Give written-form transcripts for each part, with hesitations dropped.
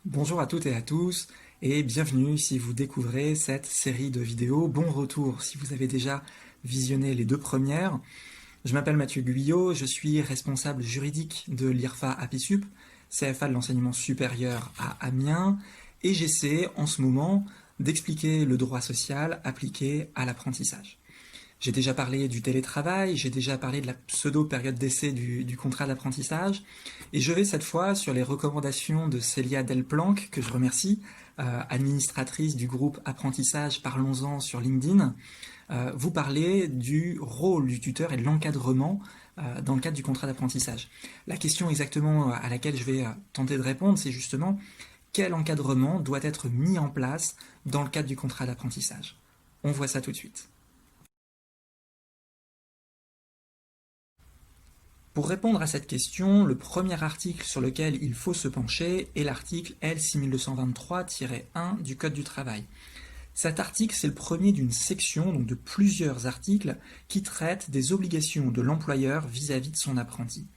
Bonjour à toutes et à tous et bienvenue si vous découvrez cette série de vidéos. Bon retour si vous avez déjà visionné les deux premières. Je m'appelle Mathieu Guyot, je suis responsable juridique de l'IRFA APISUP, CFA de l'enseignement supérieur à Amiens, et j'essaie en ce moment d'expliquer le droit social appliqué à l'apprentissage. J'ai déjà parlé du télétravail, j'ai déjà parlé de la pseudo-période d'essai du contrat d'apprentissage, et je vais cette fois sur les recommandations de Célia Delplanque, que je remercie, administratrice du groupe Apprentissage Parlons-en sur LinkedIn, vous parler du rôle du tuteur et de l'encadrement dans le cadre du contrat d'apprentissage. La question exactement à laquelle je vais tenter de répondre, c'est justement quel encadrement doit être mis en place dans le cadre du contrat d'apprentissage. On voit ça tout de suite. Pour répondre à cette question, le premier article sur lequel il faut se pencher est l'article L6223-1 du Code du travail. Cet article, c'est le premier d'une section, donc de plusieurs articles, qui traitent des obligations de l'employeur vis-à-vis de son apprenti.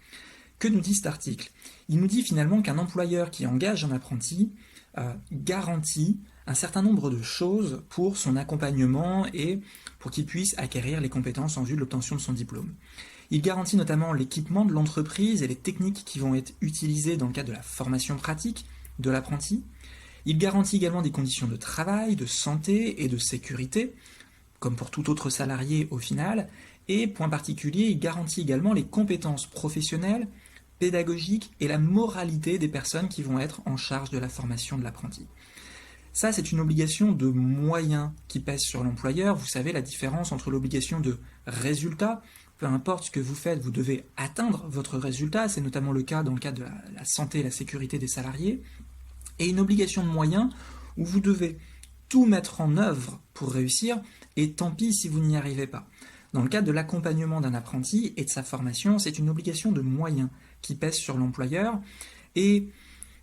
Que nous dit cet article? Il nous dit finalement qu'un employeur qui engage un apprenti garantit un certain nombre de choses pour son accompagnement et pour qu'il puisse acquérir les compétences en vue de l'obtention de son diplôme. Il garantit notamment l'équipement de l'entreprise et les techniques qui vont être utilisées dans le cadre de la formation pratique de l'apprenti. Il garantit également des conditions de travail, de santé et de sécurité, comme pour tout autre salarié au final. Et, point particulier, il garantit également les compétences professionnelles, pédagogiques et la moralité des personnes qui vont être en charge de la formation de l'apprenti. Ça, c'est une obligation de moyens qui pèse sur l'employeur. Vous savez la différence entre l'obligation de résultat. Peu importe ce que vous faites, vous devez atteindre votre résultat. C'est notamment le cas dans le cadre de la santé et la sécurité des salariés. Et une obligation de moyens où vous devez tout mettre en œuvre pour réussir, et tant pis si vous n'y arrivez pas. Dans le cadre de l'accompagnement d'un apprenti et de sa formation, c'est une obligation de moyens qui pèse sur l'employeur, et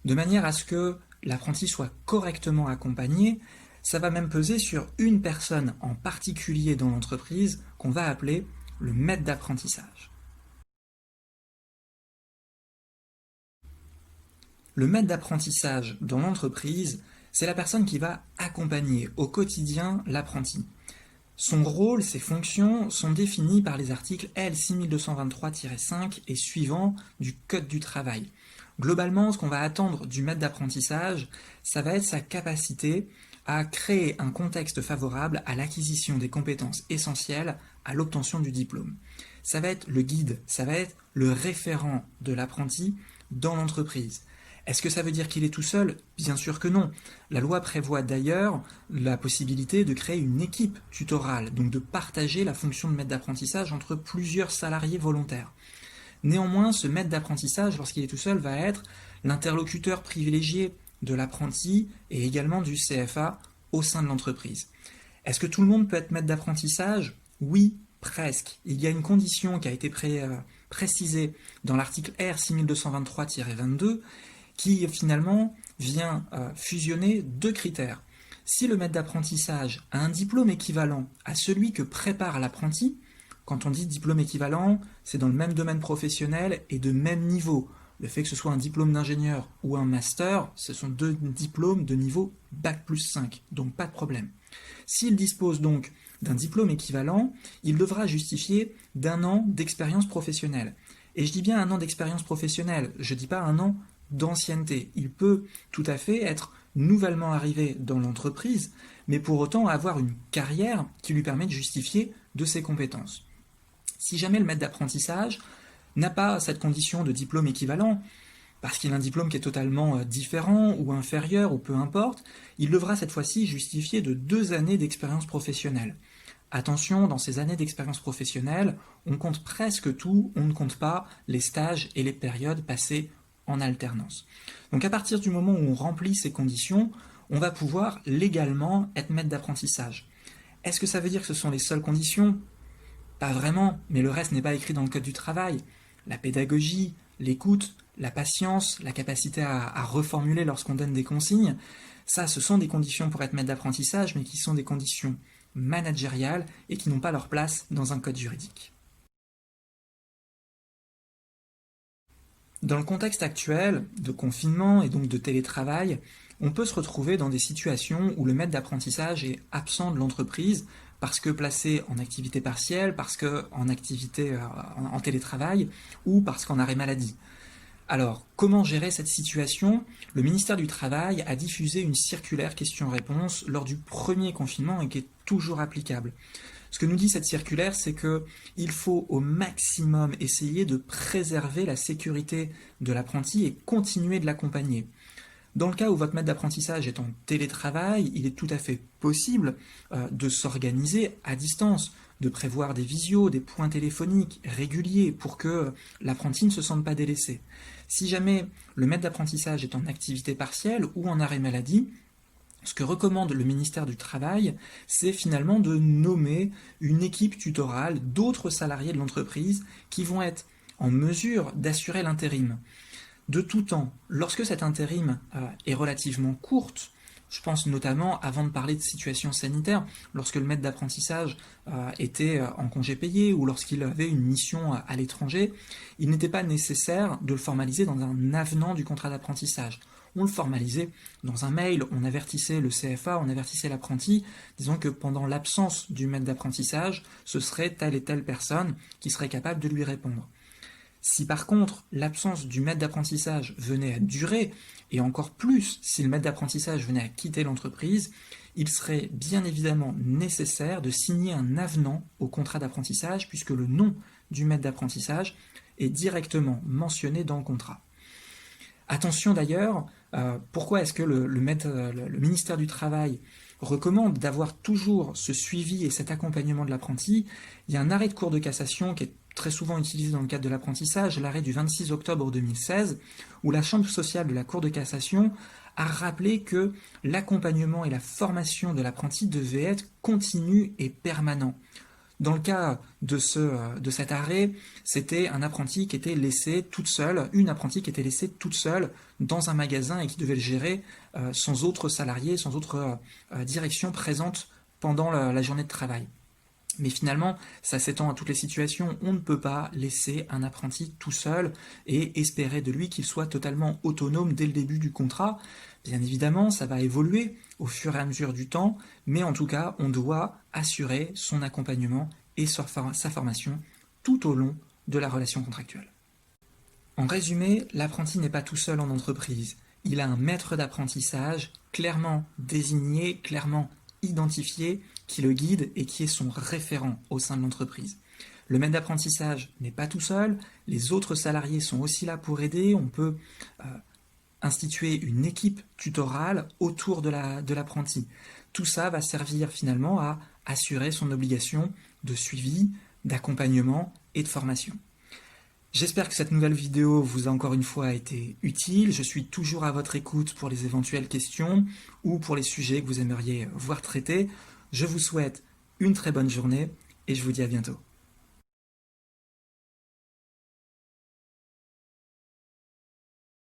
de manière à ce que l'apprenti soit correctement accompagné, ça va même peser sur une personne en particulier dans l'entreprise qu'on va appeler le maître d'apprentissage. Le maître d'apprentissage dans l'entreprise, c'est la personne qui va accompagner au quotidien l'apprenti. Son rôle, ses fonctions sont définies par les articles L6223-5 et suivants du Code du travail. Globalement, ce qu'on va attendre du maître d'apprentissage, ça va être sa capacité à créer un contexte favorable à l'acquisition des compétences essentielles à l'obtention du diplôme. Ça va être le guide, ça va être le référent de l'apprenti dans l'entreprise. Est-ce que ça veut dire qu'il est tout seul? Bien sûr que non. La loi prévoit d'ailleurs la possibilité de créer une équipe tutorale, donc de partager la fonction de maître d'apprentissage entre plusieurs salariés volontaires. Néanmoins, ce maître d'apprentissage, lorsqu'il est tout seul, va être l'interlocuteur privilégié de l'apprenti et également du CFA au sein de l'entreprise. Est-ce que tout le monde peut être maître d'apprentissage? Oui, presque. Il y a une condition qui a été précisée dans l'article R6223-22 qui finalement vient fusionner deux critères. Si le maître d'apprentissage a un diplôme équivalent à celui que prépare l'apprenti, quand on dit diplôme équivalent, c'est dans le même domaine professionnel et de même niveau. Le fait que ce soit un diplôme d'ingénieur ou un master, ce sont deux diplômes de niveau Bac plus 5, donc pas de problème. S'il dispose donc d'un diplôme équivalent, il devra justifier d'un an d'expérience professionnelle. Et je dis bien un an d'expérience professionnelle, je ne dis pas un an d'ancienneté. Il peut tout à fait être nouvellement arrivé dans l'entreprise, mais pour autant avoir une carrière qui lui permet de justifier de ses compétences. Si jamais le maître d'apprentissage n'a pas cette condition de diplôme équivalent, parce qu'il a un diplôme qui est totalement différent ou inférieur ou peu importe, il devra cette fois-ci justifier de 2 années d'expérience professionnelle. Attention, dans ces années d'expérience professionnelle, on compte presque tout, on ne compte pas les stages et les périodes passées en alternance. Donc à partir du moment où on remplit ces conditions, on va pouvoir légalement être maître d'apprentissage. Est-ce que ça veut dire que ce sont les seules conditions? Pas vraiment, mais le reste n'est pas écrit dans le Code du travail. La pédagogie, l'écoute, la patience, la capacité à reformuler lorsqu'on donne des consignes, ça, ce sont des conditions pour être maître d'apprentissage, mais qui sont des conditions managériales et qui n'ont pas leur place dans un code juridique. Dans le contexte actuel de confinement et donc de télétravail, on peut se retrouver dans des situations où le maître d'apprentissage est absent de l'entreprise parce que placé en activité partielle, parce qu'en activité en télétravail ou parce qu'en arrêt maladie. Alors, comment gérer cette situation? Le ministère du Travail a diffusé une circulaire questions-réponses lors du premier confinement et qui est toujours applicable. Ce que nous dit cette circulaire, c'est qu'il faut au maximum essayer de préserver la sécurité de l'apprenti et continuer de l'accompagner. Dans le cas où votre maître d'apprentissage est en télétravail, il est tout à fait possible de s'organiser à distance, de prévoir des visios, des points téléphoniques réguliers pour que l'apprenti ne se sente pas délaissé. Si jamais le maître d'apprentissage est en activité partielle ou en arrêt maladie, ce que recommande le ministère du Travail, c'est finalement de nommer une équipe tutorale d'autres salariés de l'entreprise qui vont être en mesure d'assurer l'intérim. De tout temps, lorsque cet intérim est relativement courte, je pense notamment, avant de parler de situation sanitaire, lorsque le maître d'apprentissage était en congé payé ou lorsqu'il avait une mission à l'étranger, il n'était pas nécessaire de le formaliser dans un avenant du contrat d'apprentissage. On le formalisait dans un mail, on avertissait le CFA, on avertissait l'apprenti, disant que pendant l'absence du maître d'apprentissage, ce serait telle et telle personne qui serait capable de lui répondre. Si par contre l'absence du maître d'apprentissage venait à durer, et encore plus si le maître d'apprentissage venait à quitter l'entreprise, il serait bien évidemment nécessaire de signer un avenant au contrat d'apprentissage puisque le nom du maître d'apprentissage est directement mentionné dans le contrat. Attention d'ailleurs, pourquoi est-ce que le ministère du Travail recommande d'avoir toujours ce suivi et cet accompagnement de l'apprenti? Il y a un arrêt de Cour de cassation qui est très souvent utilisé dans le cadre de l'apprentissage, l'arrêt du 26 octobre 2016, où la Chambre sociale de la Cour de cassation a rappelé que l'accompagnement et la formation de l'apprenti devaient être continus et permanents. Dans le cas de cet arrêt, c'était un apprenti qui était laissé toute seule, une apprentie qui était laissée toute seule dans un magasin et qui devait le gérer sans autres salariés, sans autre direction présente pendant la journée de travail. Mais finalement, ça s'étend à toutes les situations. On ne peut pas laisser un apprenti tout seul et espérer de lui qu'il soit totalement autonome dès le début du contrat. Bien évidemment, ça va évoluer au fur et à mesure du temps, mais en tout cas, on doit assurer son accompagnement et sa formation tout au long de la relation contractuelle. En résumé, l'apprenti n'est pas tout seul en entreprise. Il a un maître d'apprentissage clairement désigné, clairement identifié, qui le guide et qui est son référent au sein de l'entreprise. Le maître d'apprentissage n'est pas tout seul, les autres salariés sont aussi là pour aider, on peut instituer une équipe tutorale autour de l'apprenti. Tout ça va servir finalement à assurer son obligation de suivi, d'accompagnement et de formation. J'espère que cette nouvelle vidéo vous a encore une fois été utile. Je suis toujours à votre écoute pour les éventuelles questions ou pour les sujets que vous aimeriez voir traités. Je vous souhaite une très bonne journée et je vous dis à bientôt.